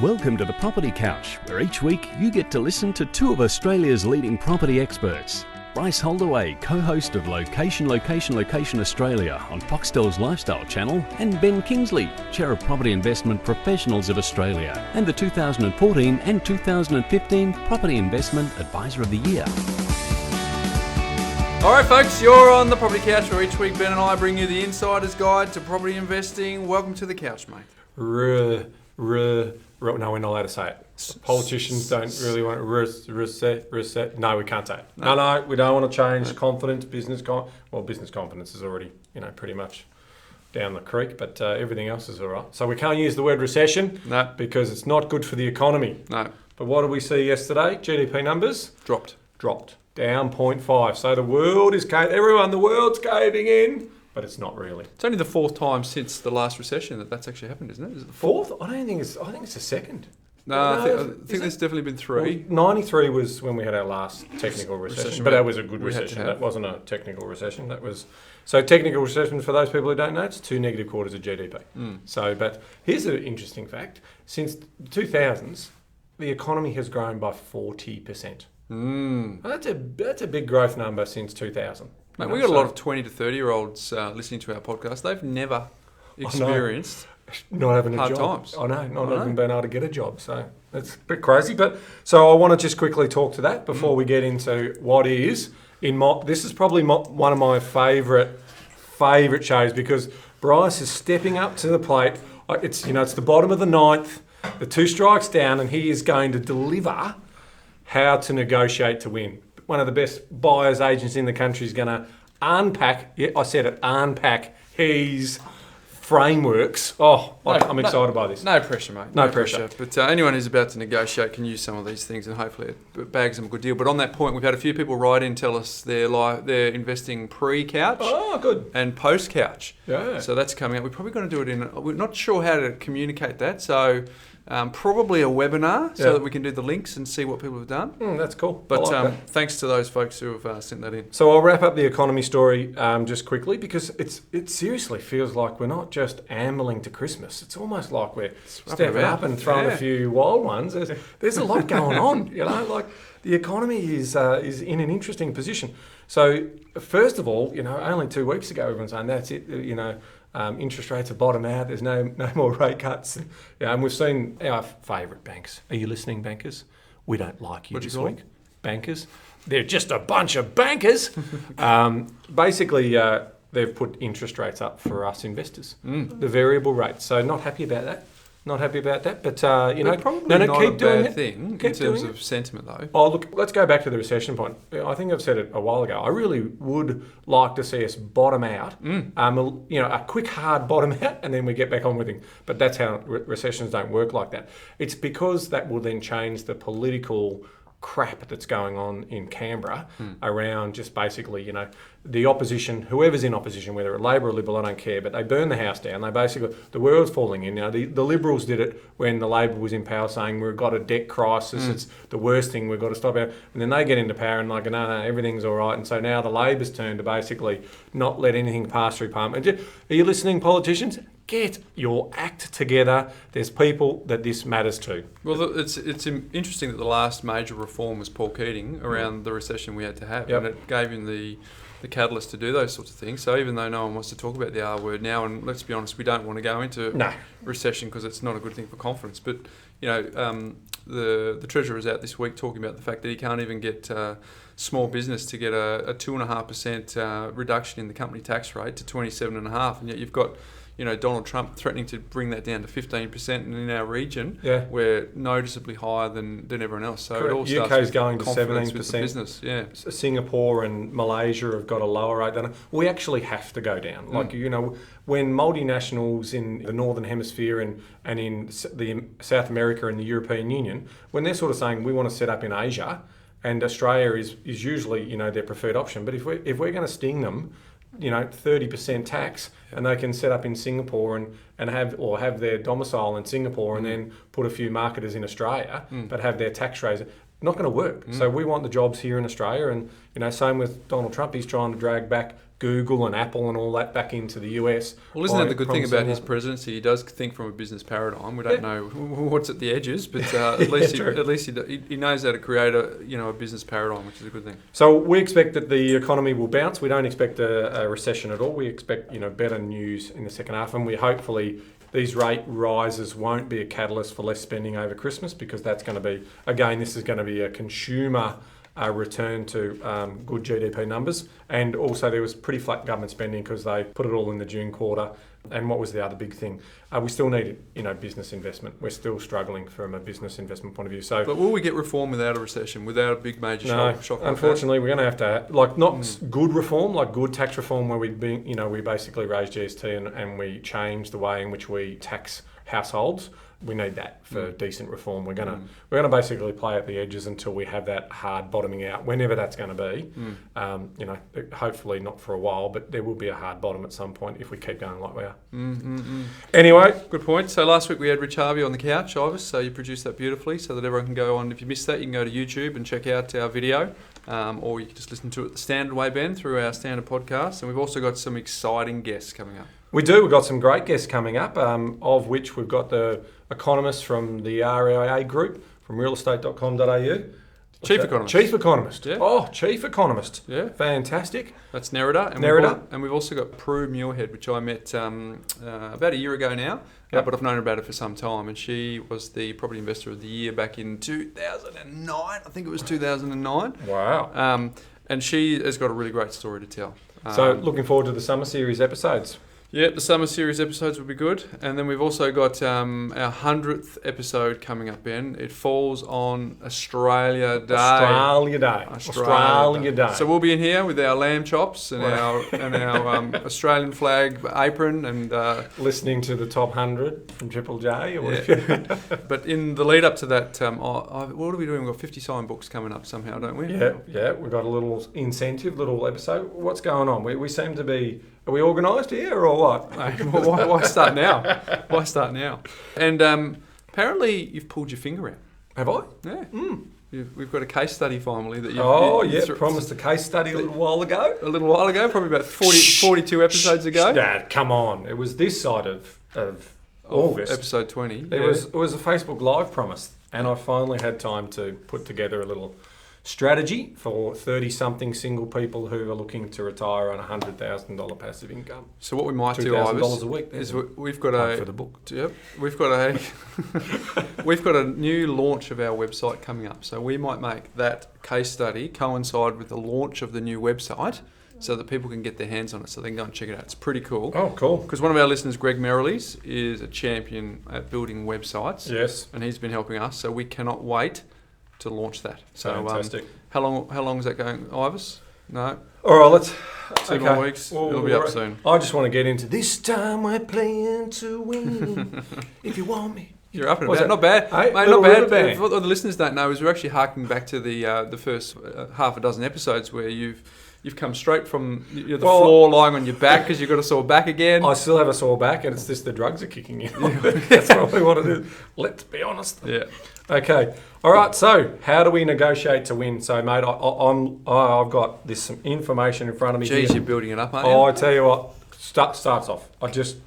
Welcome to the Property Couch, where each week you get to listen to two of Australia's leading property experts. Bryce Holdaway, co-host of Location Australia on Foxtel's Lifestyle Channel, and Ben Kingsley, Chair of Property Investment Professionals of Australia, and the 2014 and 2015 Property Investment Advisor of the Year. All right, folks, you're on the Property Couch, where each week Ben and I bring you the insider's guide to property investing. Welcome to the couch, mate. No, we're not allowed to say it. Politicians don't really want to reset. No, we can't say it. No, we don't want to change confidence, business confidence is already, pretty much down the creek, but everything else is all right. So we can't use the word recession because it's not good for the economy. No. But what did we see yesterday? GDP numbers? Dropped. Down 0.5. So the world's caving in. But it's not really. It's only the fourth time since the last recession that's actually happened, isn't it? Is it the fourth? I think it's the second. No, I think there's definitely been three. Well, 93 was when we had our last technical recession, but that was a good recession. That wasn't a technical recession. That was technical recession, for those people who don't know, it's 2 negative quarters of GDP. So, but here's an interesting fact: since the 2000s, the economy has grown by 40%. That's a big growth number since 2000. Mate, we've got a lot of 20 to 30-year-olds listening to our podcast. They've never experienced not having hard a job. times. I know, not even being able to get a job. So that's a bit crazy. But so I want to just quickly talk to that before we get into what is this is probably one of my favourite shows, because Bryce is stepping up to the plate. It's the bottom of the ninth, the 2 strikes down, and he is going to deliver how to negotiate to win. One of the best buyers agents in the country is going to unpack his frameworks. I'm excited by this. No pressure, mate. No pressure. But anyone who's about to negotiate can use some of these things, and hopefully it bags them a good deal. But on that point, we've had a few people write in, tell us they're investing pre-couch good. and post-couch. Yeah. So that's coming up. We're probably going to do it we're not sure how to communicate that. So probably a webinar so that we can do the links and see what people have done. That's cool. But thanks to those folks who have sent that in. So I'll wrap up the economy story just quickly, because it seriously feels like we're not just ambling to Christmas. It's almost like we're stepping up and throwing a few wild ones. There's a lot going on. Like the economy is in an interesting position. So first of all, only 2 weeks ago, everyone's saying that's it. Interest rates have bottomed out. There's no more rate cuts. And we've seen our favourite banks. Are you listening, bankers? We don't like you this week. Bankers. They're just a bunch of bankers. Basically, they've put interest rates up for us investors. The variable rates. So not happy about that. But probably not keep a doing bad thing in terms of sentiment, though. Oh, look, let's go back to the recession point. I think I've said it a while ago. I really would like to see us bottom out, a quick hard bottom out, and then we get back on with it. But that's how recessions don't work like that. It's because that will then change the political crap that's going on in Canberra around just basically, the opposition, whoever's in opposition, whether it's Labor or Liberal, I don't care, but they burn the house down. They basically, the world's falling in. The Liberals did it when the Labor was in power, saying we've got a debt crisis, it's the worst thing, we've got to stop it. And then they get into power and no, everything's all right. And so now the Labor's turn to basically not let anything pass through Parliament. Are you listening, politicians? Get your act together. There's people that this matters to. Well, it's interesting that the last major reform was Paul Keating around the recession we had to have, and it gave him the catalyst to do those sorts of things. So even though no one wants to talk about the R word now, and let's be honest, we don't want to go into recession because it's not a good thing for confidence. But the Treasurer is out this week talking about the fact that he can't even get small business to get a 2.5% reduction in the company tax rate to 27.5%, and yet you've got Donald Trump threatening to bring that down to 15%, and in our region, we're noticeably higher than everyone else. So it all starts UK's going to 17% business. Yeah. Singapore and Malaysia have got a lower rate than we actually have to go down. When multinationals in the Northern Hemisphere and in the South America and the European Union, when they're sort of saying we want to set up in Asia, and Australia is usually their preferred option, but if we're going to sting them 30% tax, and they can set up in Singapore and have their domicile in Singapore and then put a few marketers in Australia, but have their tax raised. not going to work. So we want the jobs here in Australia, and same with Donald Trump. He's trying to drag back Google and Apple and all that back into the US. Well, isn't that the good thing about his presidency? He does think from a business paradigm. We don't know what's at the edges, but at least he knows how to create a business paradigm, which is a good thing. So we expect that the economy will bounce. We don't expect a recession at all. We expect better news in the second half, and we hopefully these rate rises won't be a catalyst for less spending over Christmas, because that's going to be, again, this is going to be a consumer return to good GDP numbers. And also there was pretty flat government spending because they put it all in the June quarter. And what was the other big thing? We still need business investment. We're still struggling from a business investment point of view. So, but will we get reform without a recession, without a big major shock? Unfortunately, we're going to have to not good reform, like good tax reform, where we basically raise GST and we change the way in which we tax households. We need that for decent reform. We're gonna basically play at the edges until we have that hard bottoming out, whenever that's going to be. Hopefully not for a while, but there will be a hard bottom at some point if we keep going like we are. Anyway, good point. So last week we had Rich Harvey on the couch, Ivis. So you produced that beautifully, so that everyone can go on. If you missed that, you can go to YouTube and check out our video, or you can just listen to it the standard way, Ben, through our standard podcast. And we've also got some exciting guests coming up. We do. We've got some great guests coming up, of which we've got the economist from the RIA group from realestate.com.au. Chief economist. Chief economist. Yeah. Oh, chief economist. Yeah. Fantastic. That's Nerida. And we've also got Prue Muirhead, which I met about a year ago now, but I've known her about it for some time. And she was the Property Investor of the Year back in 2009. I think it was 2009. Wow. And she has got a really great story to tell. So looking forward to the summer series episodes. Yeah, the summer series episodes will be good. And then we've also got our 100th episode coming up, Ben. It falls on Australia Day. Australia Day. So we'll be in here with our lamb chops and our Australian flag apron and listening to the top 100 from Triple J. But in the lead up to that, what are we doing? We've got 50 signed books coming up somehow, don't we? Yeah. We've got a little incentive, little episode. What's going on? We seem to be... Are we organised here or what? Why start now? Why start now? And apparently you've pulled your finger out. Have I? Yeah. We've got a case study finally that you promised a case study a little while ago. Probably about 42 episodes ago. Dad, come on. It was this side of August. Episode 20. It was a Facebook Live promise, and I finally had time to put together a little strategy for 30-something single people who are looking to retire on $100,000 passive income. So what we might do, $2,000 a week, is we've got for the book. Yep, we've got a new launch of our website coming up. So we might make that case study coincide with the launch of the new website, so that people can get their hands on it, so they can go and check it out. It's pretty cool. Oh, cool. Because one of our listeners, Greg Merrilees, is a champion at building websites. Yes. And he's been helping us, so we cannot wait to launch that. So fantastic. How long is that going, Ivis? No. All right, let's 2 more weeks. It'll be up soon. I just want to get into this time we're playing to win. If you want me. You're up and about. Not bad. Hey, mate, not bad. What the listeners don't know is we're actually harking back to the first half a dozen episodes where you've come straight from the floor lying on your back because you've got a sore back again. I still have a sore back, and it's just the drugs are kicking in. That's what we want to do. Let's be honest. Yeah. Okay. All right. So, how do we negotiate to win? So, mate, I've got this some information in front of me. Geez, you're building it up, aren't you? Oh, I tell you what. Starts off. I just,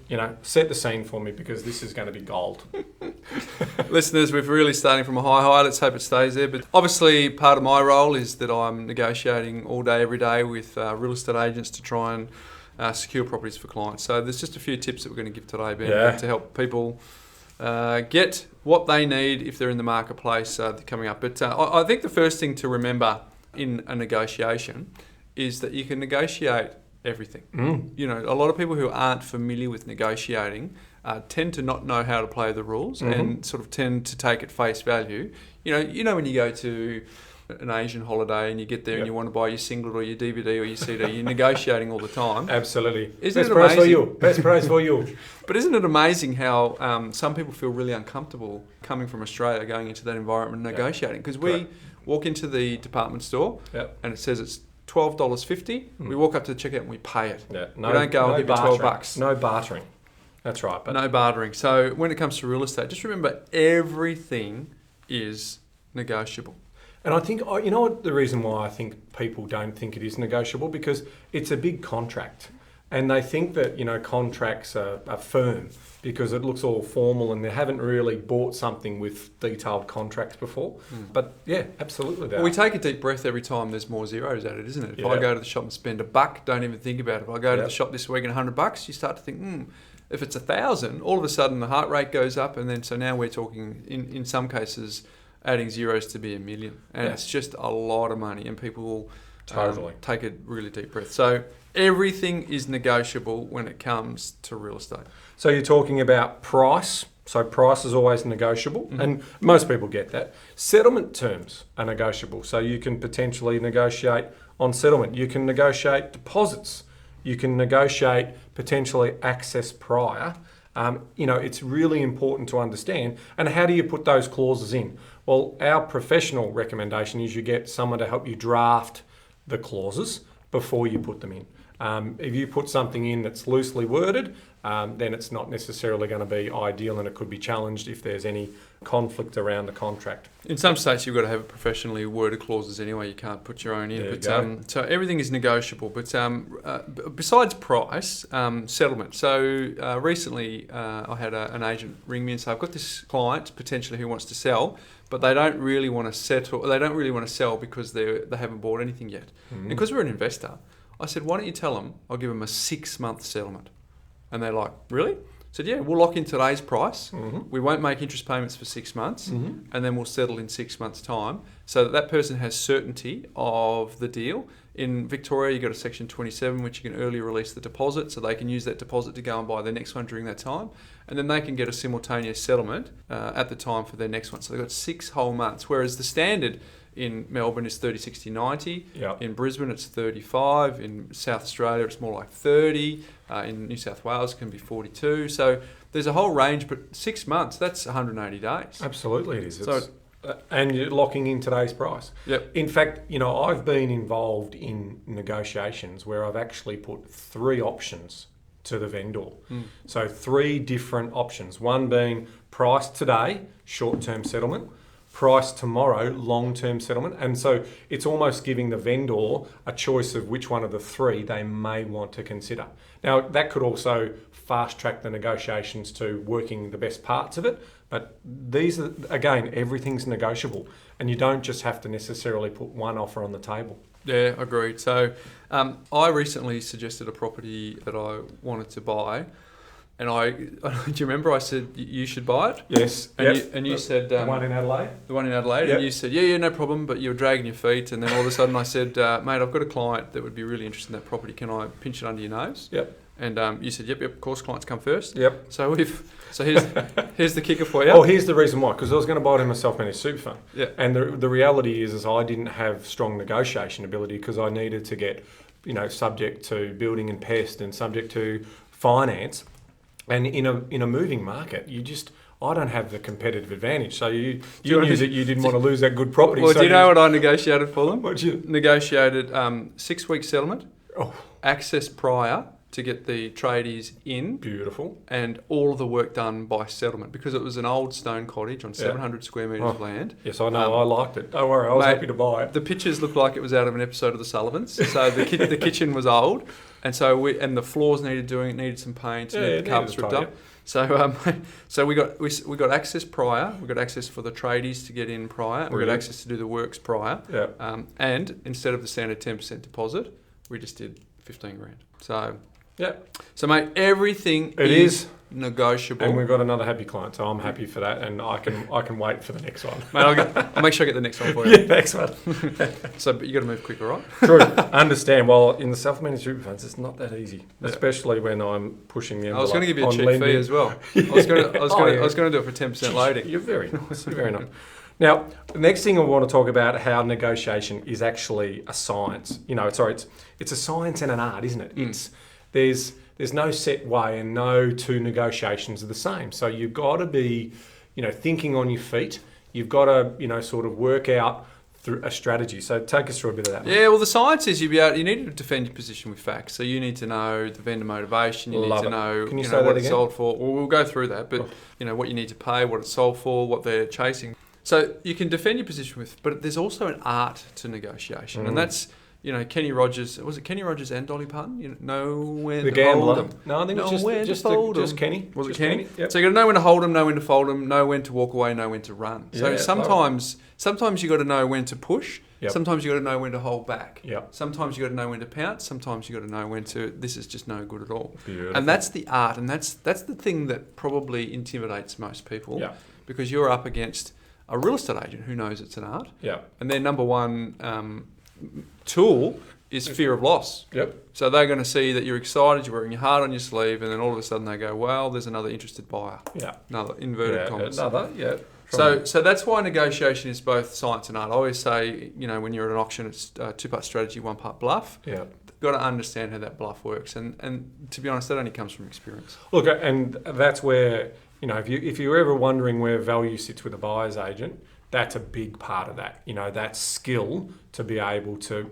set the scene for me, because this is going to be gold. Listeners, we're really starting from a high. Let's hope it stays there. But obviously, part of my role is that I'm negotiating all day, every day with real estate agents to try and secure properties for clients. So there's just a few tips that we're going to give today, Ben, to help people get what they need if they're in the marketplace coming up. But I think the first thing to remember in a negotiation is that you can negotiate everything. A lot of people who aren't familiar with negotiating tend to not know how to play the rules and sort of tend to take at face value. When you go to an Asian holiday and you get there and you want to buy your singlet or your DVD or your CD, you're negotiating all the time. Absolutely. Best price for you. But isn't it amazing how some people feel really uncomfortable coming from Australia, going into that environment and negotiating? Because we walk into the department store and it says it's $12.50. We walk up to the checkout and we pay it. Yeah. We don't go, I'll give you $12. No bartering. That's right. But no bartering. So when it comes to real estate, just remember everything is negotiable. And I think, you know what, the reason why I think people don't think it is negotiable, because it's a big contract. And they think that, contracts are firm because it looks all formal and they haven't really bought something with detailed contracts before. But yeah, absolutely. Well, we take a deep breath every time there's more zeros at it, isn't it? If I go to the shop and spend $1, don't even think about it. If I go to the shop this week and $100, you start to think, if it's 1,000, all of a sudden the heart rate goes up, and then so now we're talking in some cases adding zeros to be $1 million, and it's just a lot of money, and people will take a really deep breath. So everything is negotiable when it comes to real estate. So you're talking about price. So price is always negotiable, and most people get that. Settlement terms are negotiable. So you can potentially negotiate on settlement. You can negotiate deposits. You can negotiate potentially access prior. It's really important to understand. And how do you put those clauses in? Well, our professional recommendation is you get someone to help you draft the clauses before you put them in. If you put something in that's loosely worded, then it's not necessarily going to be ideal, and it could be challenged if there's any conflict around the contract. In some states, you've got to have professionally worded clauses anyway. You can't put your own in. So everything is negotiable. But besides price, settlement. So recently, I had an agent ring me and say, I've got this client potentially who wants to sell, but they don't really want to settle. They don't really want to sell because they haven't bought anything yet. And because we're an investor, I said, why don't you tell them I'll give them a 6-month settlement? And they're like, really? I said, yeah, we'll lock in today's price. We won't make interest payments for 6 months, and then we'll settle in 6 months' time, so that person has certainty of the deal. In Victoria, you've got a Section 27, which you can early release the deposit, so they can use that deposit to go and buy their next one during that time. And then they can get a simultaneous settlement at the time for their next one. So they've got 6 whole months, whereas the standard in Melbourne is 30, 60, 90. In Brisbane, it's 35. In South Australia, it's more like 30. In New South Wales, it can be 42. So there's a whole range, but 6 months, that's 180 days. Absolutely it is. And you're locking in today's price. In fact, I've been involved in negotiations where I've actually put 3 options to the vendor. So 3 different options. One being price today, short-term settlement. Price tomorrow, long-term settlement. And so it's almost giving the vendor a choice of which one of the 3 they may want to consider. Now, that could also fast-track the negotiations to working the best parts of it. But these are, again, everything's negotiable. And you don't just have to necessarily put one offer on the table. Yeah, agreed. So I recently suggested a property that I wanted to buy. And do you remember I said you should buy it? Yes. And you said... the one in Adelaide? The one in Adelaide. And you said, yeah, no problem, but you were dragging your feet. And then all of a sudden I said, mate, I've got a client that would be really interested in that property. Can I pinch it under your nose? And you said, yep, of course, clients come first. So here's the kicker for you. Oh, here's the reason why. Because I was going to buy it in a self-managed super fund. And the reality is I didn't have strong negotiation ability because I needed to get, subject to building and pest and subject to finance. And in a moving market, I don't have the competitive advantage. So you knew that you didn't want to lose that good property. Well, do you know what I negotiated for them? What you negotiated? 6-week settlement, access prior to get the tradies in. Beautiful. And all of the work done by settlement, because it was an old stone cottage on 700 square metres of land. Yes, I know. I liked it. Don't worry, I was happy to buy it. The pictures looked like it was out of an episode of The Sullivans. So the kitchen was old, and the floors needed some paint, and the carpets ripped up. So we got access prior. We got access for the tradies to get in prior. We got access to do the works prior. And instead of the standard 10% deposit, we just did 15 grand. So mate, everything is negotiable. And we've got another happy client, so I'm happy for that, and I can wait for the next one. Mate, I'll make sure I get the next one for you. Yeah, thanks, mate. But you got to move quicker, right? True. Understand. Well, in the self-managed super funds, it's not that easy, especially when I'm pushing the envelope. I was going to give you a cheap fee as well. I was going to do it for 10% loading. You're very nice. You're very nice. Now, the next thing I want to talk about how negotiation is actually a science. It's a science and an art, isn't it? There's no set way, and no 2 negotiations are the same. So you've got to be, thinking on your feet. You've got to, sort of work out through a strategy. So take us through a bit of that. Yeah, well, the science is you need to defend your position with facts. So you need to know the vendor motivation. You need to know, what it's sold for. Well, we'll go through that, but what you need to pay, what it's sold for, what they're chasing. So you can defend your position with, but there's also an art to negotiation, and that's, Kenny Rogers. Was it Kenny Rogers and Dolly Parton? Know when The to gambler. hold them. No, I think Know it's when to fold just 'em. Kenny. Was Just it Kenny? Yep. So you got to know when to hold them, know when to fold them, know when to walk away, know when to run. So Yeah, sometimes you got to know when to push. Yep. Sometimes you got to know when to hold back. Yep. Sometimes you got to know when to pounce. Sometimes you got to know when to. This is just no good at all. Beautiful. And that's the art, and that's the thing that probably intimidates most people. Yeah. Because you're up against a real estate agent who knows it's an art. Yeah. And their number one tool is fear of loss. Yep. So they're going to see that you're excited, you're wearing your heart on your sleeve, and then all of a sudden they go, well, there's another interested buyer. Yeah. Another inverted commas. Yeah. So that's why negotiation is both science and art. I always say, when you're at an auction, it's 2-part strategy, 1 part bluff. Yeah. You've got to understand how that bluff works. And to be honest, that only comes from experience. Look, and that's where, if you're ever wondering where value sits with a buyer's agent, that's a big part of that. That skill to be able to,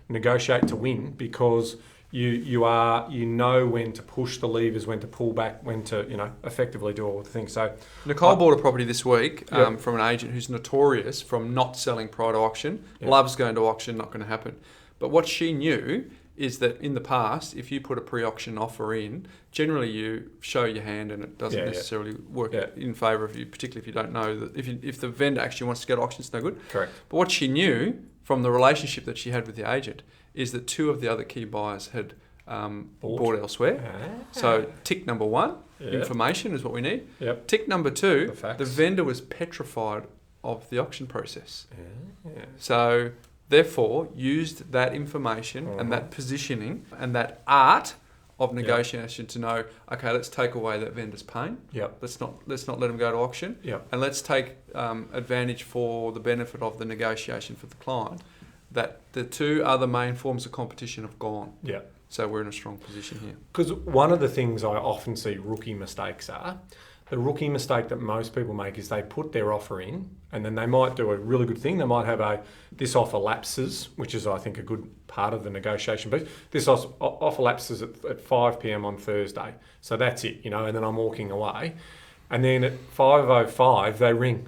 negotiate to win, because you know when to push the levers, when to pull back, when to, effectively do all the things. So Nicole bought a property this week Yep. from an agent who's notorious from not selling prior to auction, Yep. loves going to auction, not going to happen. But what she knew is that in the past, if you put a pre-auction offer in, generally you show your hand and it doesn't necessarily work in favour of you, particularly if you don't know that if the vendor actually wants to go to auction, it's no good. Correct. But what she knew from the relationship that she had with the agent is that 2 of the other key buyers had bought elsewhere. So tick number 1, information is what we need. Yep. Tick number 2, The facts. the vendor was petrified of the auction process. Yeah. So therefore, used that information and that positioning and that art of negotiation to know, okay, let's take away that vendor's pain. Yep. Let's not let them go to auction. Yep. And let's take advantage for the benefit of the negotiation for the client, that the 2 other main forms of competition have gone. Yeah. So we're in a strong position here. Because one of the things I often see rookie mistakes are, the rookie mistake that most people make is they put their offer in, and then they might do a really good thing. They might have this offer lapses, which is, I think, a good part of the negotiation piece. This offer lapses at 5 p.m. on Thursday. So that's it, and then I'm walking away. And then at 5:05, they ring.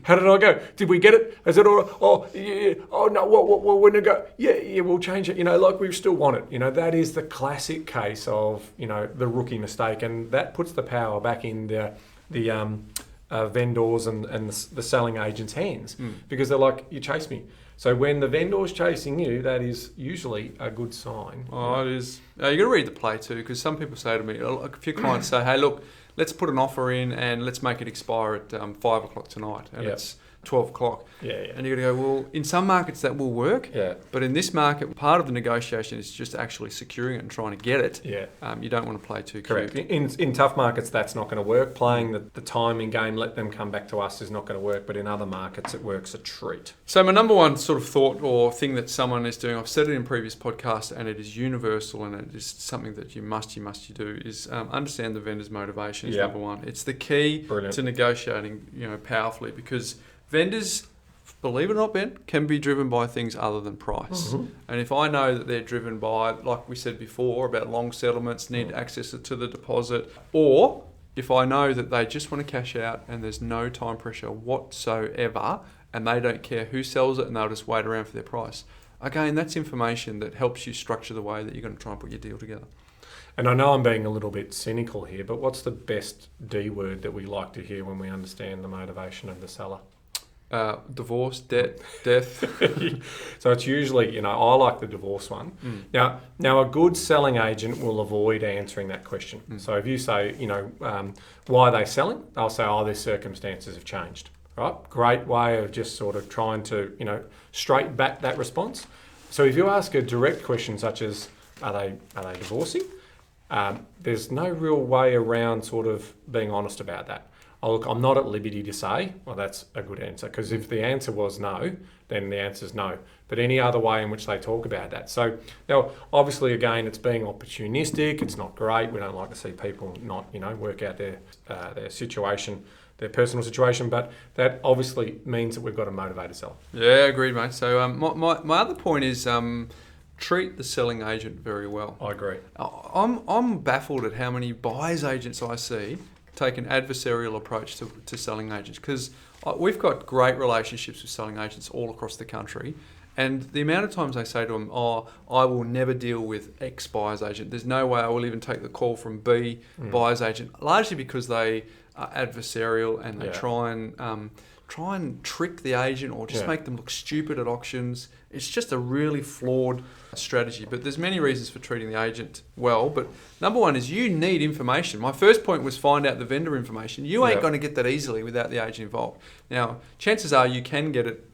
How did I go? Did we get it? Is it all right? Oh, yeah. Oh, no, what, we're going to go. Yeah, we'll change it. Like we still want it. That is the classic case of, the rookie mistake. And that puts the power back in the vendors and the selling agent's hands, because they're like, you chase me. So when the vendor's chasing you, that is usually a good sign. Oh, it is. You got to read the play too, because some people say to me, a few clients say, hey, look, let's put an offer in and let's make it expire at 5 o'clock tonight. And it's 12 o'clock. Yeah. And you got to go, well, in some markets that will work. Yeah. But in this market, part of the negotiation is just actually securing it and trying to get it. Yeah. You don't want to play too Correct. cute. In tough markets, that's not going to work. Playing the timing game, let them come back to us, is not going to work. But in other markets, it works a treat. So my number one sort of thought or thing that someone is doing, I've said it in previous podcasts, and it is universal, and it is something that you must do, is understand the vendor's motivation is number one. It's the key to negotiating, powerfully, because vendors, believe it or not, Ben, can be driven by things other than price. Mm-hmm. And if I know that they're driven by, like we said before, about long settlements, need access to the deposit, or if I know that they just want to cash out and there's no time pressure whatsoever, and they don't care who sells it and they'll just wait around for their price. Again, that's information that helps you structure the way that you're going to try and put your deal together. And I know I'm being a little bit cynical here, but what's the best D word that we like to hear when we understand the motivation of the seller? Divorce, debt, death. So it's usually, I like the divorce one. Now a good selling agent will avoid answering that question. So if you say, why are they selling? They'll say, their circumstances have changed. Right? Great way of just sort of trying to, straight back that response. So if you ask a direct question such as, are they divorcing? There's no real way around sort of being honest about that. Oh, look, I'm not at liberty to say, well, that's a good answer, because if the answer was no, then the answer is no. But any other way in which they talk about that. So now, obviously, again, it's being opportunistic. It's not great. We don't like to see people not, work out their situation, their personal situation. But that obviously means that we've got to motivate a seller. Yeah, agreed, mate. So my other point is treat the selling agent very well. I agree. I'm baffled at how many buyer's agents I see take an adversarial approach to selling agents, because we've got great relationships with selling agents all across the country. And the amount of times I say to them, I will never deal with X buyer's agent. There's no way I will even take the call from B buyer's agent, largely because they are adversarial and they try and trick the agent or just make them look stupid at auctions. It's just a really flawed strategy. But there's many reasons for treating the agent well. But number one is you need information. My first point was find out the vendor information. You ain't going to get that easily without the agent involved. Now, chances are you can get it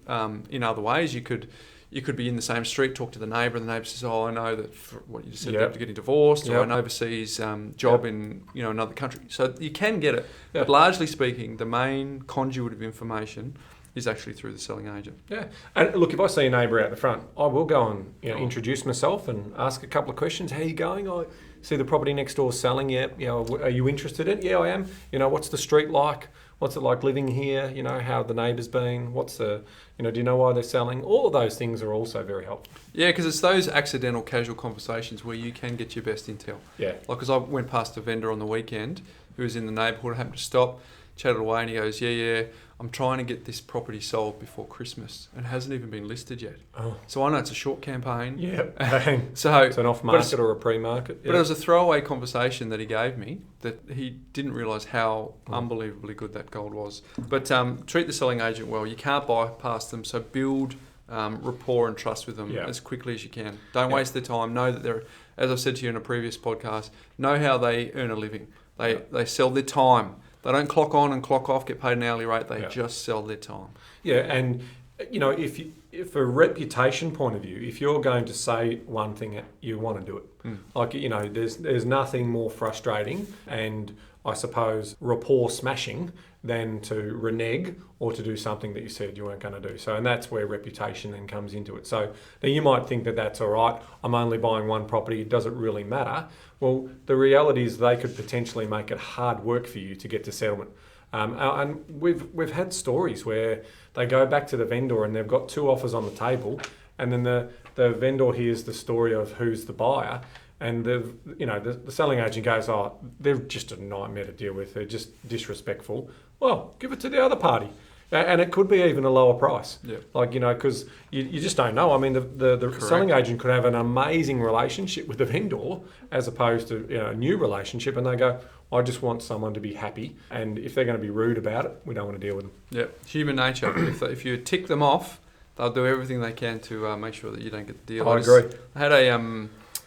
in other ways. You could be in the same street, talk to the neighbour, and the neighbour says, "Oh, I know that for what you just said, they're getting divorced, or an overseas job in another country." So you can get it, but largely speaking, the main conduit of information is actually through the selling agent. Yeah, and look, if I see a neighbour out the front, I will go and introduce myself and ask a couple of questions. How are you going? I see the property next door selling. Yeah, are you interested in it? Yeah, I am. What's the street like? What's it like living here? How have the neighbours been? What's the, do you know why they're selling? All of those things are also very helpful. Yeah, because it's those accidental, casual conversations where you can get your best intel. Yeah. Like, because I went past a vendor on the weekend who was in the neighbourhood, happened to stop, chatted away, and he goes, yeah, I'm trying to get this property sold before Christmas and it hasn't even been listed yet. Oh. So I know it's a short campaign. Yeah. So it's an off-market or a pre-market. But it was a throwaway conversation that he gave me that he didn't realise how unbelievably good that gold was. But treat the selling agent well. You can't bypass them, so build rapport and trust with them as quickly as you can. Don't waste their time. Know that they're, as I said to you in a previous podcast, know how they earn a living. They sell their time. They don't clock on and clock off, get paid an hourly rate. They just sell their time. Yeah, and if a reputation point of view, if you're going to say one thing, you want to do it. There's nothing more frustrating and I suppose rapport smashing than to renege or to do something that you said you weren't going to do. So, and that's where reputation then comes into it. So now you might think that that's all right. I'm only buying one property. It doesn't really matter. Well, the reality is they could potentially make it hard work for you to get to settlement. And we've had stories where they go back to the vendor and they've got two offers on the table, and then the vendor hears the story of who's the buyer, and the selling agent goes, "Oh, they're just a nightmare to deal with. They're just disrespectful." Well, give it to the other party. And it could be even a lower price. Yeah. Because you just don't know. I mean, the selling agent could have an amazing relationship with the vendor as opposed to a new relationship, and they go, I just want someone to be happy, and if they're going to be rude about it, we don't want to deal with them. Yeah, human nature. If you tick them off, they'll do everything they can to make sure that you don't get the deal. I agree. I had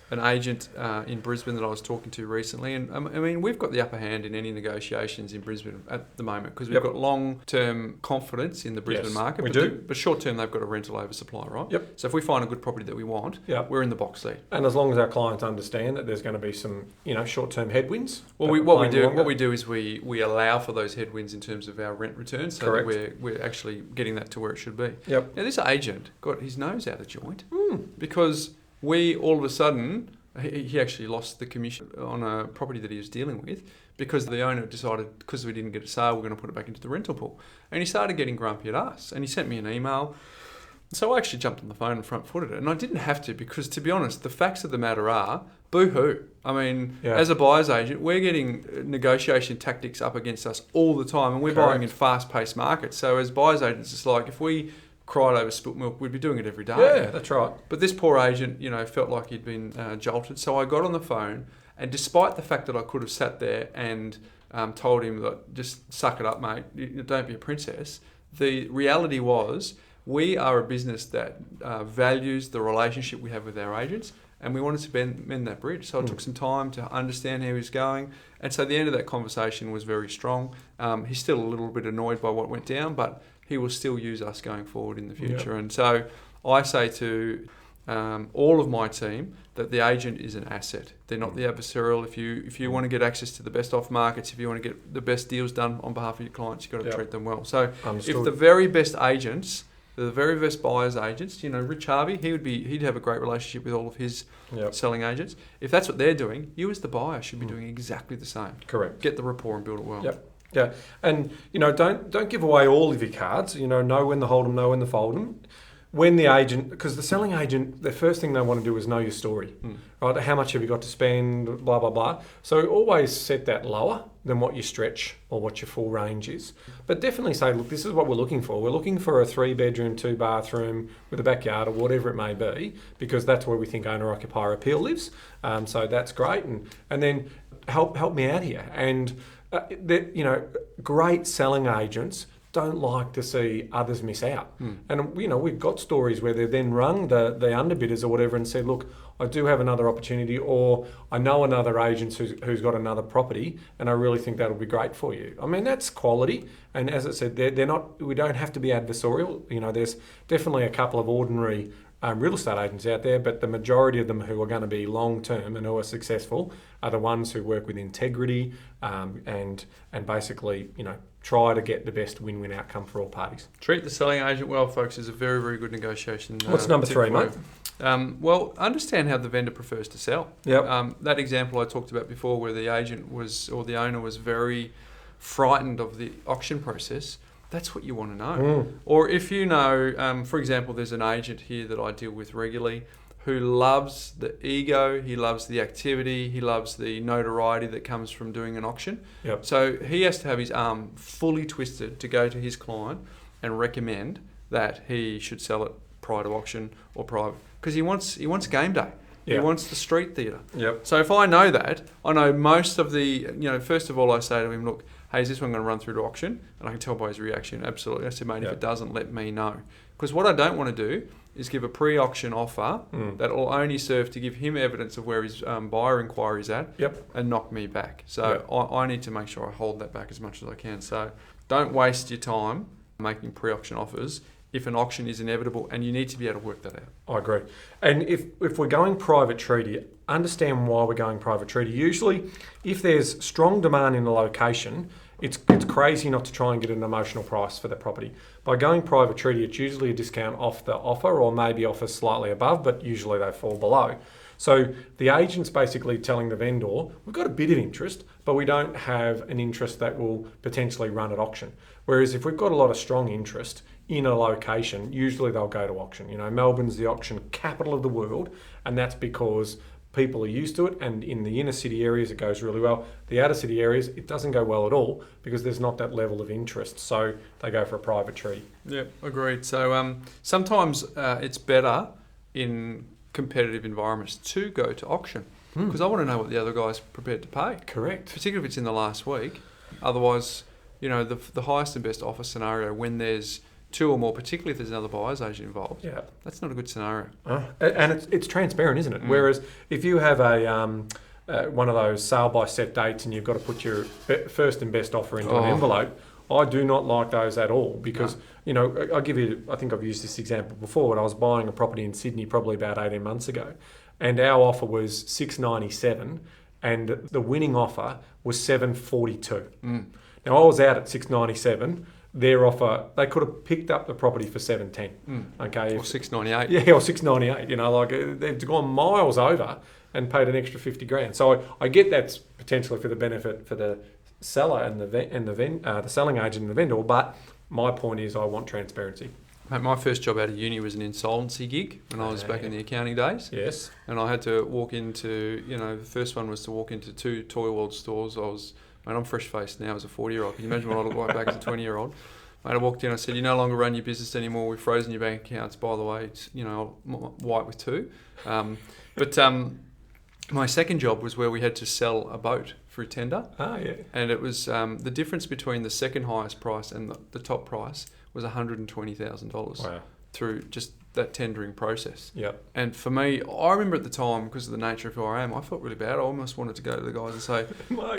an agent in Brisbane that I was talking to recently, and I mean, we've got the upper hand in any negotiations in Brisbane at the moment because we've got long-term confidence in the Brisbane market. We do. But short-term, they've got a rental oversupply, right? Yep. So if we find a good property that we want, we're in the box seat. And as long as our clients understand that there's going to be some, short-term headwinds. Well, what we do is we allow for those headwinds in terms of our rent returns, so that we're actually getting that to where it should be. Yep. Now, this agent got his nose out of joint because we all of a sudden. He actually lost the commission on a property that he was dealing with because the owner decided, because we didn't get a sale, we're going to put it back into the rental pool. And he started getting grumpy at us, and he sent me an email. So I actually jumped on the phone and front-footed it. And I didn't have to because, to be honest, the facts of the matter are, boo-hoo. I mean, as a buyer's agent, we're getting negotiation tactics up against us all the time, and we're buying in fast-paced markets. So as buyer's agents, it's like if we cried over spilt milk, we'd be doing it every day. Yeah, that's right. But this poor agent, felt like he'd been jolted. So I got on the phone, and despite the fact that I could have sat there and told him that just suck it up, mate, don't be a princess, the reality was we are a business that values the relationship we have with our agents, and we wanted to mend that bridge. So it took some time to understand how he was going. And so the end of that conversation was very strong. He's still a little bit annoyed by what went down, but he will still use us going forward in the future. Yep. And so I say to all of my team that the agent is an asset. They're not the adversarial. If you want to get access to the best off markets, if you want to get the best deals done on behalf of your clients, you've got to treat them well. So if the very best agents, the very best buyers agents, Rich Harvey, he'd have a great relationship with all of his selling agents. If that's what they're doing, you as the buyer should be doing exactly the same. Correct. Get the rapport and build it well. Yep. Yeah, and don't give away all of your cards. Know when to hold them, know when to fold them. When the agent, because the selling agent, the first thing they want to do is know your story, right? How much have you got to spend? Blah blah blah. So always set that lower than what your stretch or what your full range is. But definitely say, look, this is what we're looking for. We're looking for a 3-bedroom, 2-bathroom with a backyard or whatever it may be, because that's where we think owner-occupier appeal lives. So that's great. And then help me out here. And, great selling agents don't like to see others miss out. And, we've got stories where they've then rung the underbidders or whatever and said, look, I do have another opportunity, or I know another agent who's got another property, and I really think that'll be great for you. I mean, that's quality. And as I said, they're not. We don't have to be adversarial. There's definitely a couple of ordinary real estate agents out there, but the majority of them who are going to be long-term and who are successful are the ones who work with integrity and basically, try to get the best win-win outcome for all parties. Treat the selling agent well, folks, is a very, very good negotiation. What's number 3, mate? Well, understand how the vendor prefers to sell. Yep. That example I talked about before, where the agent or the owner was very frightened of the auction process, that's what you want to know. Or if for example, there's an agent here that I deal with regularly who loves the ego, he loves the activity, he loves the notoriety that comes from doing an auction. Yep. So he has to have his arm fully twisted to go to his client and recommend that he should sell it prior to auction or private, because he wants game day. He wants the street theatre. Yep. So if I know that, I know most of the, first of all, I say to him, look, hey, is this one going to run through to auction? And I can tell by his reaction, absolutely. I said, mate, if it doesn't, let me know. Because what I don't want to do is give a pre-auction offer that will only serve to give him evidence of where his buyer inquiry is at and knock me back. So I need to make sure I hold that back as much as I can. So don't waste your time making pre-auction offers if an auction is inevitable, and you need to be able to work that out. I agree. And if we're going private treaty, understand why we're going private treaty. Usually, if there's strong demand in the location, it's crazy not to try and get an emotional price for the property. By going private treaty, it's usually a discount off the offer, or maybe offers slightly above, but usually they fall below. So the agent's basically telling the vendor, we've got a bit of interest, but we don't have an interest that will potentially run at auction. Whereas if we've got a lot of strong interest in a location, usually they'll go to auction. Melbourne's the auction capital of the world, and that's because people are used to it, and in the inner city areas it goes really well. The outer city areas, it doesn't go well at all because there's not that level of interest, so they go for a private treaty. Yep, agreed. So sometimes it's better in competitive environments to go to auction, because I want to know what the other guy's prepared to pay. Correct. Particularly if it's in the last week. Otherwise, the highest and best offer scenario when there's 2 or more, particularly if there's another buyer's agent involved, that's not a good scenario. And it's transparent, isn't it? Whereas if you have one of those sale by set dates and you've got to put your first and best offer into an envelope, I do not like those at all, because I think I've used this example before, but I was buying a property in Sydney probably about 18 months ago, and our offer was $697 and the winning offer was $742. Now I was out at $697. Their offer, they could have picked up the property for $710. Okay, or $698. Yeah, or $698. They've gone miles over and paid an extra $50,000. So I get that's potentially for the benefit for the seller and the selling agent and the vendor. But my point is, I want transparency. Mate, my first job out of uni was an insolvency gig when I was back in the accounting days. Yes. And I had to walk into, the first one was to walk into 2 Toy World stores. I'm fresh-faced now as a 40-year-old. Can you imagine what I look like back as a 20-year-old? Mate, I walked in, I said, you no longer run your business anymore. We've frozen your bank accounts. By the way, it's, white with 2. But my second job was where we had to sell a boat through tender. And it was the difference between the second highest price and the top price was $120,000. Wow. Through just that tendering process. Yep. And for me, I remember at the time, because of the nature of who I am, I felt really bad. I almost wanted to go to the guys and say,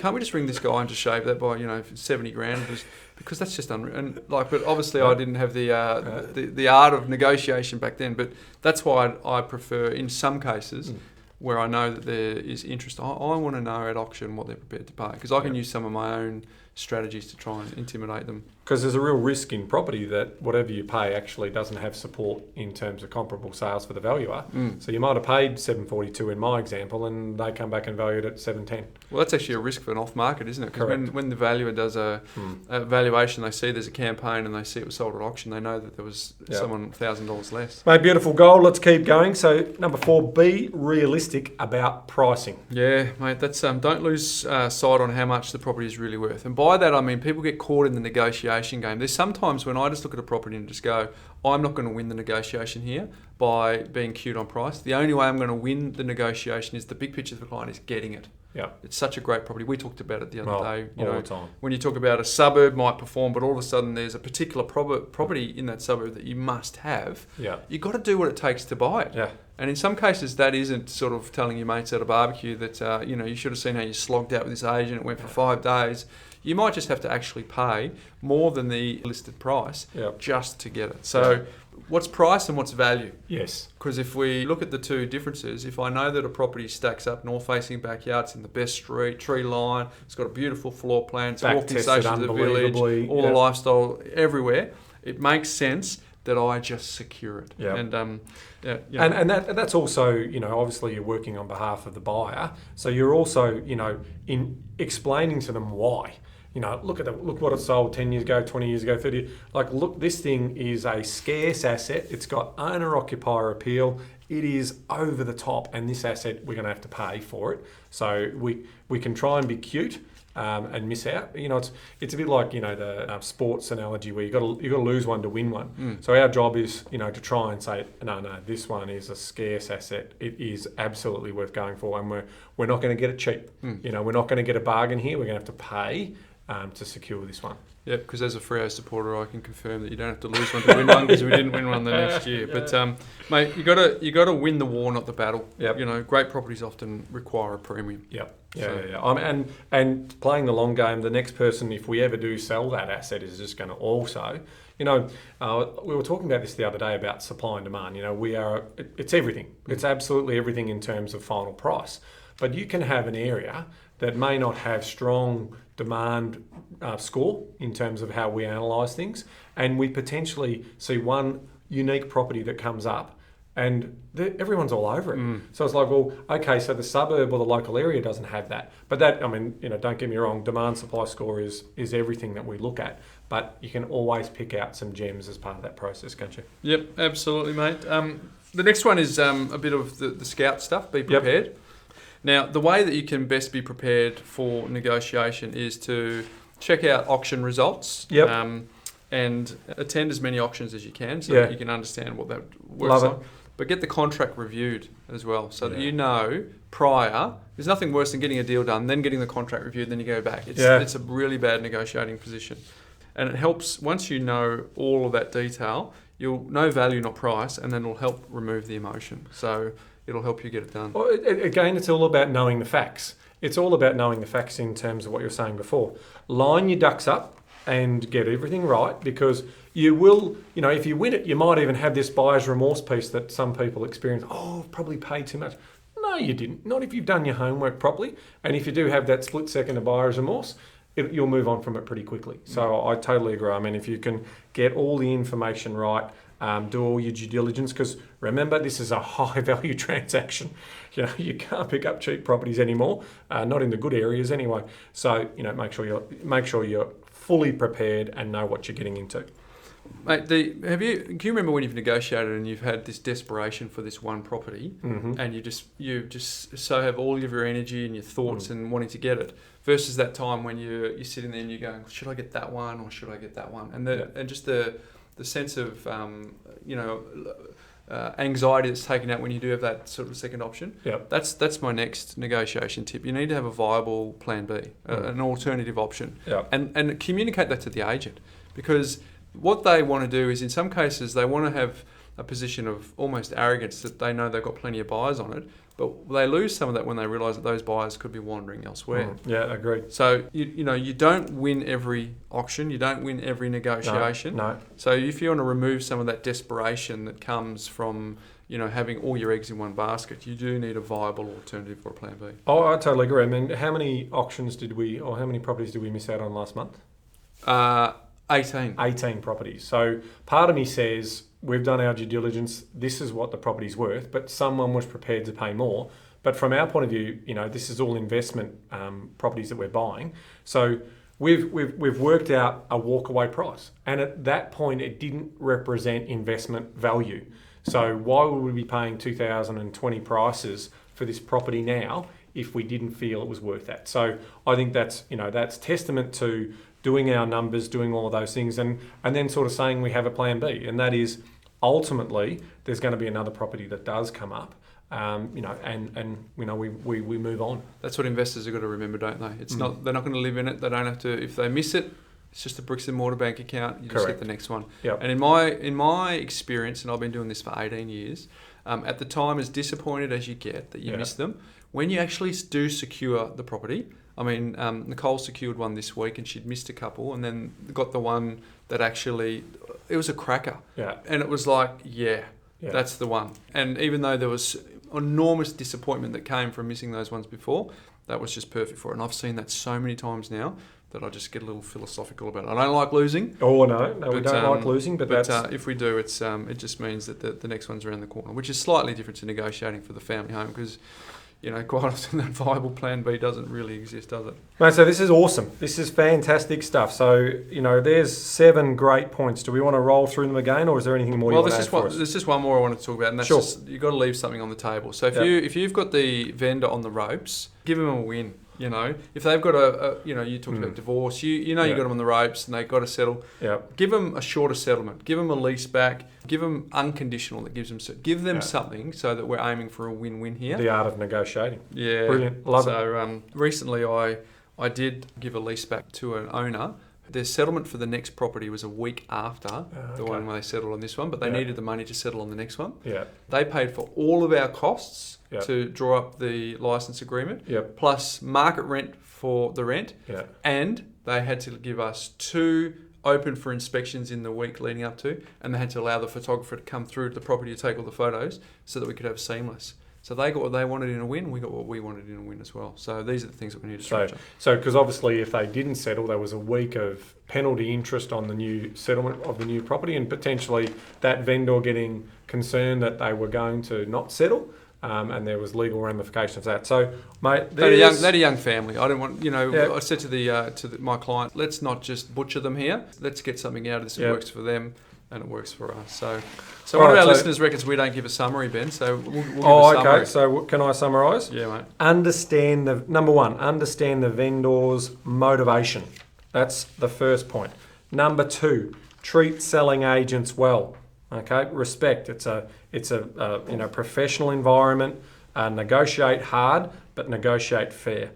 can't we just ring this guy and just shave that by, $70,000? Because that's just unreal. And but obviously I didn't have the art of negotiation back then. But that's why I prefer, in some cases, where I know that there is interest, I want to know at auction what they're prepared to pay, because I can use some of my own strategies to try and intimidate them. Because there's a real risk in property that whatever you pay actually doesn't have support in terms of comparable sales for the valuer. So you might have paid $742 in my example, and they come back and value it at $710. Well, that's actually a risk for an off-market, isn't it? Because when the valuer does a valuation, they see there's a campaign and they see it was sold at auction, they know that there was someone $1,000 less. Mate, beautiful goal. Let's keep going. So number 4, be realistic about pricing. Yeah, mate, that's don't lose sight on how much the property is really worth. And by that, I mean people get caught in the negotiation game. There's sometimes when I just look at a property and just go, I'm not going to win the negotiation here by being cute on price. The only way I'm going to win the negotiation is the big picture of the client is getting it. Yeah, it's such a great property. We talked about it the other day. All the time. When you talk about a suburb might perform, but all of a sudden there's a particular property in that suburb that you must have. Yeah, you've got to do what it takes to buy it. Yeah. And in some cases, that isn't sort of telling your mates at a barbecue that you should have seen how you slogged out with this agent. It went for 5 days. You might just have to actually pay more than the listed price just to get it. So what's price and what's value? Yes. Because if we look at the two differences, if I know that a property stacks up, north-facing backyard, it's in the best street, tree line, it's got a beautiful floor plan, it's a walking station to the village, all the lifestyle everywhere, it makes sense that I just secure it. Yeah. And that's also, obviously you're working on behalf of the buyer. So you're also, in explaining to them why. Look what it sold 10 years ago, 20 years ago, 30 years. Like, look, this thing is a scarce asset. It's got owner-occupier appeal. It is over the top, and this asset, we're going to have to pay for it. So we can try and be cute and miss out. It's a bit like, the sports analogy where you got to lose one to win one. So our job is, to try and say, no, this one is a scarce asset. It is absolutely worth going for, and we're not going to get it cheap. We're not going to get a bargain here. We're going to have to pay to secure this one. Yeah, because as a Freo supporter, I can confirm that you don't have to lose one to win one, because we didn't win one the next year. But mate, you got to win the war, not the battle. Yep. Great properties often require a premium. Yep. Yeah. And playing the long game, the next person, if we ever do sell that asset, is just going to also, we were talking about this the other day about supply and demand. It's everything. It's absolutely everything in terms of final price. But you can have an area that may not have strong demand score in terms of how we analyse things, and we potentially see one unique property that comes up and everyone's all over it. So it's like, well, okay, so the suburb or the local area doesn't have that. But that, don't get me wrong, demand supply score is everything that we look at, but you can always pick out some gems as part of that process, can't you? Yep, absolutely, mate. The next one is a bit of the scout stuff, be prepared. Yep. Now, the way that you can best be prepared for negotiation is to check out auction results and attend as many auctions as you can so that you can understand what that works like. But get the contract reviewed as well so that prior, there's nothing worse than getting a deal done, then getting the contract reviewed, then you go back. It's a really bad negotiating position. And it helps, once you know all of that detail, you'll know value, not price, and then it'll help remove the emotion. So it'll help you get it done. Well, again, it's all about knowing the facts. It's all about knowing the facts in terms of what you were saying before. Line your ducks up and get everything right, because you will, if you win it, you might even have this buyer's remorse piece that some people experience. Oh, I've probably paid too much. No, you didn't. Not if you've done your homework properly. And if you do have that split second of buyer's remorse, you'll move on from it pretty quickly. So I totally agree. I mean, if you can get all the information right, do all your due diligence, because remember, this is a high value transaction. You can't pick up cheap properties anymore, not in the good areas anyway. So make sure you're fully prepared and know what you're getting into. Mate, do you remember when you've negotiated and you've had this desperation for this one property, and you just so have all of your energy and your thoughts and wanting to get it, versus that time when you're sitting there and you're going, should I get that one or should I get that one? And just the sense of anxiety that's taken out when you do have that sort of second option. Yep. That's my next negotiation tip. You need to have a viable plan B, an alternative option, and communicate that to the agent, because what they want to do is, in some cases, they want to have a position of almost arrogance that they know they've got plenty of buyers on it, But they lose some of that when they realise that those buyers could be wandering elsewhere. Yeah, agreed. So, you don't win every auction. You don't win every negotiation. No. So if you want to remove some of that desperation that comes from, having all your eggs in one basket, you do need a viable alternative or a plan B. Oh, I totally agree. I mean, how many auctions how many properties did we miss out on last month? 18. 18 properties. So part of me says, we've done our due diligence, this is what the property's worth, but someone was prepared to pay more. But from our point of view, this is all investment properties that we're buying. So we've worked out a walkaway price. And at that point, it didn't represent investment value. So why would we be paying 2020 prices for this property now if we didn't feel it was worth that? So I think that's testament to doing our numbers, doing all of those things, and then sort of saying we have a plan B, and that is ultimately there's going to be another property that does come up, we move on. That's what investors have got to remember, don't they? It's not, they're not going to live in it. They don't have to. If they miss it, it's just a bricks and mortar bank account. You just get the next one. Yep. And in my experience, and I've been doing this for 18 years, at the time, as disappointed as you get that you miss them, when you actually do secure the property. I mean, Nicole secured one this week and she'd missed a couple and then got the one that actually, it was a cracker. Yeah. And it was like, that's the one. And even though there was enormous disappointment that came from missing those ones before, that was just perfect for it. And I've seen that so many times now that I just get a little philosophical about it. I don't like losing. Oh, no, we don't like losing, but that's... if we do, it's it just means that the next one's around the corner, which is slightly different to negotiating for the family home because... quite often that viable plan B doesn't really exist, does it? Mate, so this is awesome. This is fantastic stuff. So, there's 7 great points. Do we want to roll through them again, or is there anything more you want to add for us? There's just one more I want to talk about, and that's just, you've got to leave something on the table. So if you've got the vendor on the ropes, give them a win. If they've got you talked about divorce, you got them on the ropes and they've got to settle. Yep. Give them a shorter settlement. Give them a lease back. Give them unconditional that gives them... Give them something so that we're aiming for a win-win here. The art of negotiating. Yeah. Brilliant. Love it. So recently I did give a lease back to an owner. Their settlement for the next property was a week after the one where they settled on this one, but they needed the money to settle on the next one. Yeah. They paid for all of our costs to draw up the license agreement, plus market rent for the rent, and they had to give us 2 open for inspections in the week leading up to, and they had to allow the photographer to come through to the property to take all the photos so that we could have seamless. So they got what they wanted in a win, we got what we wanted in a win as well. So these are the things that we need to structure. So because obviously if they didn't settle, there was a week of penalty interest on the new settlement of the new property, and potentially that vendor getting concerned that they were going to not settle. And there was legal ramifications of that. So, mate, they're a young family. I don't want, I said to my client, let's not just butcher them here. Let's get something out of this that works for them and it works for us. So one of our listeners reckons we don't give a summary, Ben. So we'll give a summary. Okay. So can I summarise? Yeah, mate. Understand the vendor's motivation. That's the first point. Number 2, treat selling agents well. Okay, respect. It's a professional environment. Negotiate hard, but negotiate fair.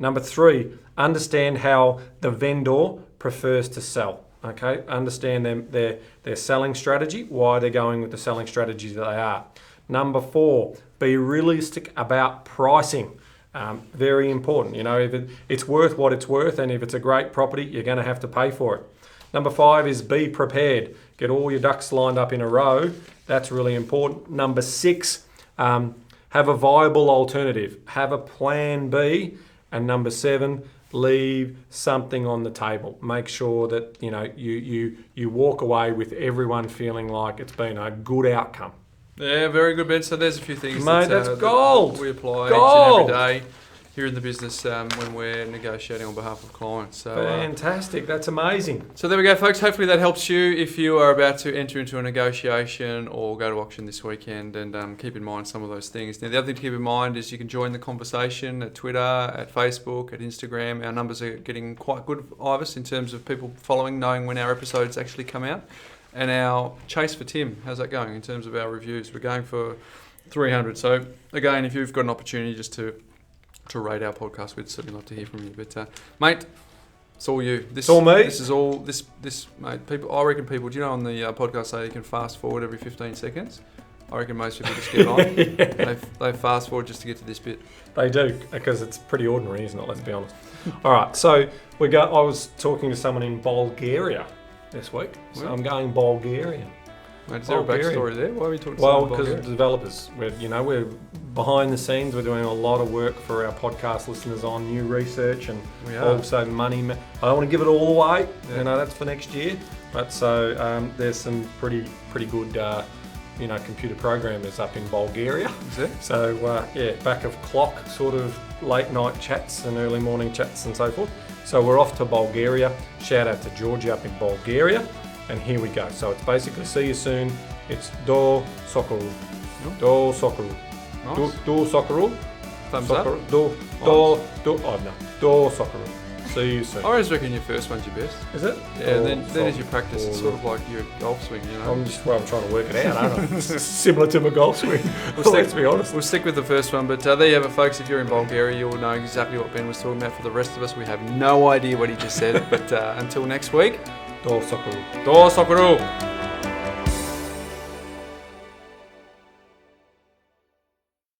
Number 3, understand how the vendor prefers to sell. Okay, understand their selling strategy, why they're going with the selling strategies that they are. Number 4, be realistic about pricing. Very important. If it's worth what it's worth, and if it's a great property, you're going to have to pay for it. Number 5 is be prepared. Get all your ducks lined up in a row. That's really important. Number 6, have a viable alternative. Have a plan B. And number 7, leave something on the table. Make sure that you walk away with everyone feeling like it's been a good outcome. Yeah, very good, Ben. So there's a few things, mate. That's gold. That we apply each and every day here in the business when we're negotiating on behalf of clients. So, fantastic. That's amazing. So there we go, folks. Hopefully that helps you if you are about to enter into a negotiation or go to auction this weekend, and keep in mind some of those things. Now, the other thing to keep in mind is you can join the conversation at Twitter, at Facebook, at Instagram. Our numbers are getting quite good, Ivis, in terms of people following, knowing when our episodes actually come out. And our chase for Tim, how's that going in terms of our reviews? We're going for 300. So again, if you've got an opportunity just to rate our podcast, we'd certainly love to hear from you. But mate, it's all you. It's all me. This is all this mate. People, I reckon people. Do you know on the podcast say you can fast forward every 15 seconds? I reckon most people just get on. They fast forward just to get to this bit. They do, because it's pretty ordinary, isn't it? Let's be honest. All right, so I was talking to someone in Bulgaria this week. So I'm going Bulgarian. Mate, is there a backstory there? Why are we talking to Well, because of the developers. We're behind the scenes. We're doing a lot of work for our podcast listeners on new research and also money. I don't want to give it all away. Yeah. That's for next year. But so there's some pretty good, computer programmers up in Bulgaria. Is there? So back of clock sort of late night chats and early morning chats and so forth. So we're off to Bulgaria. Shout out to Georgia up in Bulgaria. And here we go. So it's basically see you soon. It's do sokoru. Do sokoru. Nice. Do sokoru. Thumbs sokoru. up. Do sokoru. See you soon. I always reckon your first one's your best. Is it? Yeah, and then as you practice, it's sort of like your golf swing, I'm trying to work it out, aren't I? Similar to my golf swing. Let's be honest. We'll stick with the first one, but there you have it, folks. If you're in Bulgaria, you'll know exactly what Ben was talking about. For the rest of us, we have no idea what he just said. But until next week, Do sokoru. Do sokoru.